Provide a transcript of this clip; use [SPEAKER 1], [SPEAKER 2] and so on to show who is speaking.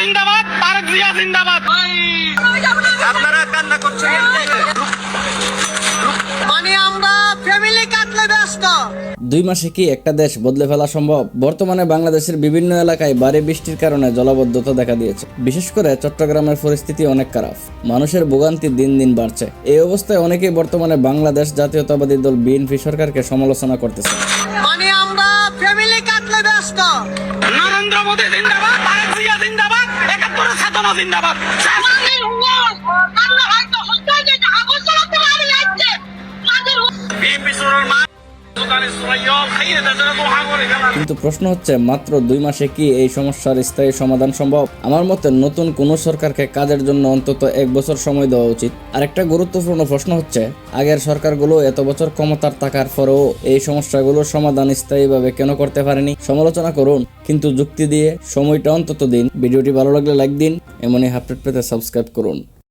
[SPEAKER 1] জিন্দাবাদ, তারেক জিয়া জিন্দাবাদ। আপনারা কান্না করছেন মানে আমরা ফ্যামিলি কাটলে ব্যস্ত।
[SPEAKER 2] 2 মাসে কি একটা দেশ বদলে ফেলা সম্ভব? বর্তমানে বাংলাদেশের বিভিন্ন এলাকায় ভারী বৃষ্টির কারণে জলাবদ্ধতা দেখা দিয়েছে। বিশেষ করে চট্টগ্রামের পরিস্থিতি অনেক খারাপ। মানুষের ভোগান্তি দিন দিন বাড়ছে। এই অবস্থায় অনেকেই বর্তমানে বাংলাদেশ জাতীয়তাবাদী দল বিএনপি সরকারকে সমালোচনা করতেছে।
[SPEAKER 1] মানে আমরা ফ্যামিলি কাটলে ব্যস্ত। নরেন্দ্র মোদী জিন্দাবাদ, তারেক জিয়া জিন্দাবাদ, 71 ছাত্র জিন্দাবাদ।
[SPEAKER 2] কিন্তু প্রশ্ন হচ্ছে, মাত্র 2 মাসে কি এই সমস্যার স্থায়ী সমাধান সম্ভব? আমার মতে নতুন কোন সরকারকে কাজের জন্য অন্তত 1 বছর সময় দেওয়া উচিত। আরেকটা গুরুত্বপূর্ণ প্রশ্ন হচ্ছে, আগের সরকারগুলো এত বছর ক্ষমতার থাকার পরেও এই সমস্যাগুলোর সমাধান স্থায়ীভাবে কেন করতে পারেনি? সমালোচনা করুন, কিন্তু যুক্তি দিয়ে সময়টা অন্তত দিন। ভিডিওটি ভালো লাগলে লাইক দিন, এমনই আপডেট পেতে সাবস্ক্রাইব করুন।